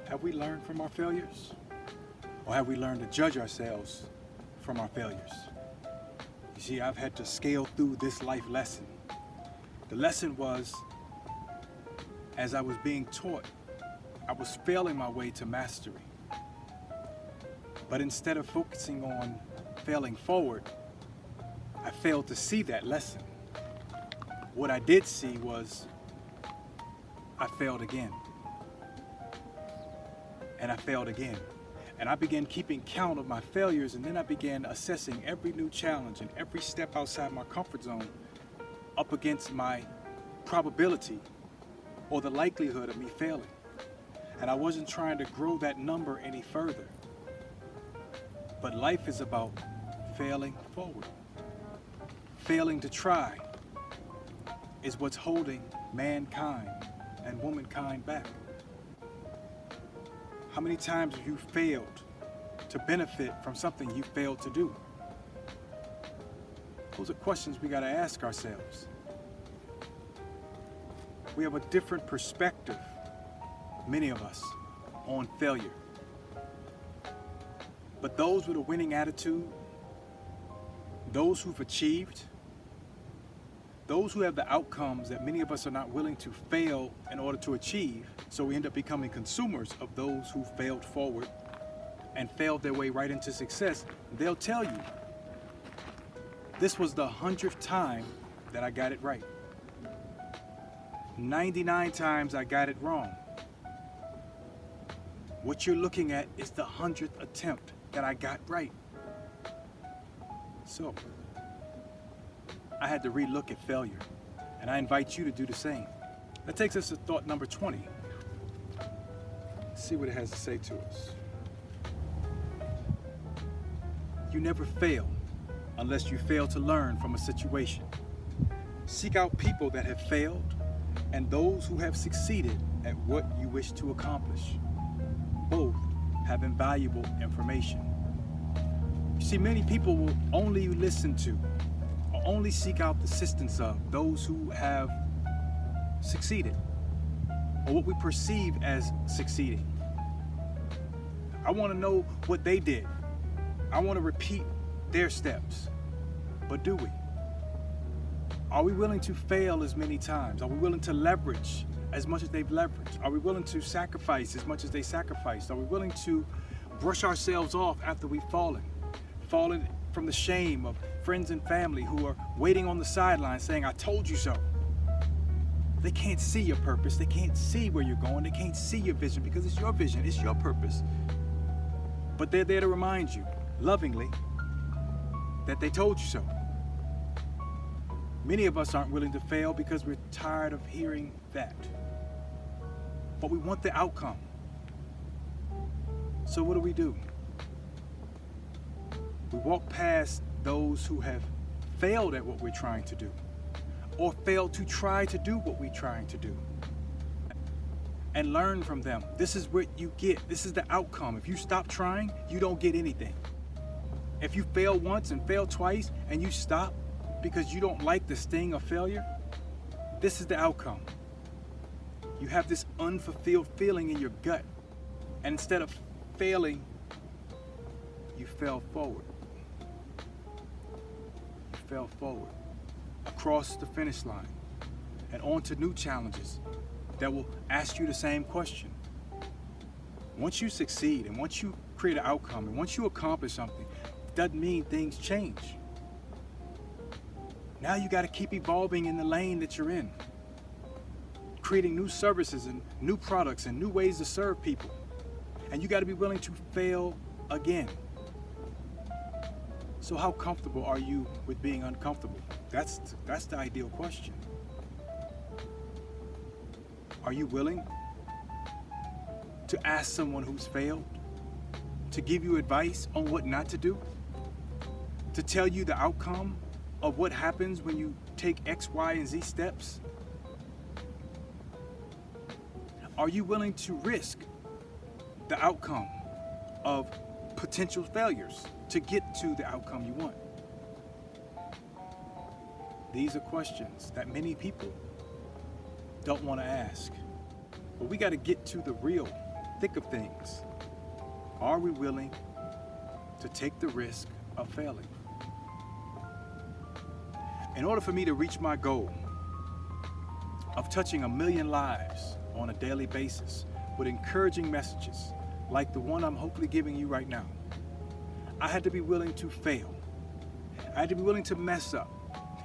Have we learned from our failures? Or have we learned to judge ourselves from our failures? You see, I've had to scale through this life lesson. The lesson was, as I was being taught, I was failing my way to mastery. But instead of focusing on failing forward, I failed to see that lesson. What I did see was I failed again. And I failed again. And I began keeping count of my failures, and then I began assessing every new challenge and every step outside my comfort zone up against my probability or the likelihood of me failing. And I wasn't trying to grow that number any further. But life is about failing forward. Failing to try is what's holding mankind and womankind back. How many times have you failed to benefit from something you failed to do? Those are questions we got to ask ourselves. We have a different perspective, many of us, on failure. But those with a winning attitude, those who've achieved, those who have the outcomes that many of us are not willing to fail in order to achieve, so we end up becoming consumers of those who failed forward and failed their way right into success, they'll tell you, this was the 100th time that I got it right. 99 times I got it wrong. What you're looking at is the 100th attempt that I got right. So, I had to relook at failure, and I invite you to do the same. That takes us to thought number 20. Let's see what it has to say to us. You never fail unless you fail to learn from a situation. Seek out people that have failed and those who have succeeded at what you wish to accomplish. Both have invaluable information. You see, many people will only listen to or only seek out the assistance of those who have succeeded, or what we perceive as succeeding. I want to know what they did. I want to repeat their steps. But do we? Are we willing to fail as many times? Are we willing to leverage as much as they've leveraged? Are we willing to sacrifice as much as they sacrificed? Are we willing to brush ourselves off after we've fallen from the shame of friends and family who are waiting on the sidelines saying, I told you so? They can't see your purpose. They can't see where you're going. They can't see your vision because it's your vision. It's your purpose. But they're there to remind you, lovingly, that they told you so. Many of us aren't willing to fail because we're tired of hearing that. But we want the outcome. So what do? We walk past those who have failed at what we're trying to do, or failed to try to do what we're trying to do, and learn from them. This is what you get. This is the outcome. If you stop trying, you don't get anything. If you fail once and fail twice and you stop because you don't like the sting of failure, this is the outcome. You have this unfulfilled feeling in your gut, and instead of failing, you fell forward. You fell forward across the finish line and on to new challenges that will ask you the same question. Once you succeed and once you create an outcome and once you accomplish something, it doesn't mean things change. Now you got to keep evolving in the lane that you're in, creating new services and new products and new ways to serve people. And you got to be willing to fail again. So how comfortable are you with being uncomfortable? That's the ideal question. Are you willing to ask someone who's failed to give you advice on what not to do? To tell you the outcome of what happens when you take X, Y, and Z steps? Are you willing to risk the outcome of potential failures to get to the outcome you want? These are questions that many people don't want to ask. But we got to get to the real thick of things, are we willing to take the risk of failing? In order for me to reach my goal of touching 1 million lives on a daily basis with encouraging messages like the one I'm hopefully giving you right now, I had to be willing to fail. I had to be willing to mess up.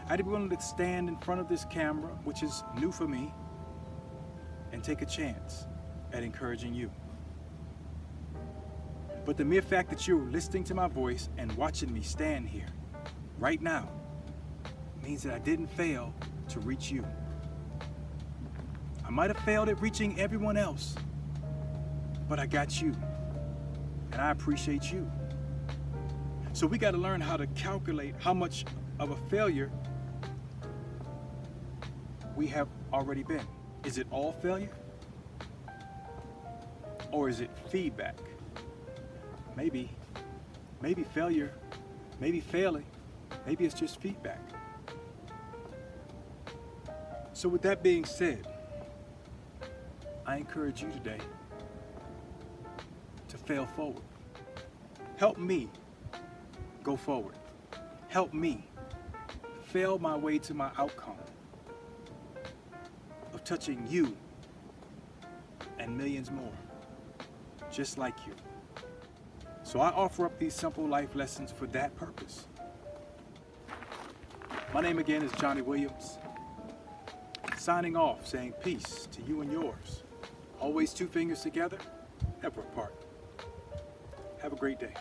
I had to be willing to stand in front of this camera, which is new for me, and take a chance at encouraging you. But the mere fact that you're listening to my voice and watching me stand here right now means that I didn't fail to reach you. I might have failed at reaching everyone else, but I got you, and I appreciate you. So we got to learn how to calculate how much of a failure we have already been. Is it all failure? Or is it feedback? Maybe failure, maybe failing, maybe it's just feedback. So with that being said, I encourage you today to fail forward. Help me go forward. Help me fail my way to my outcome of touching you and millions more, just like you. So I offer up these simple life lessons for that purpose. My name again is Johnnie Williams, signing off, saying peace to you and yours. Always 2 fingers together, never apart. Have a great day.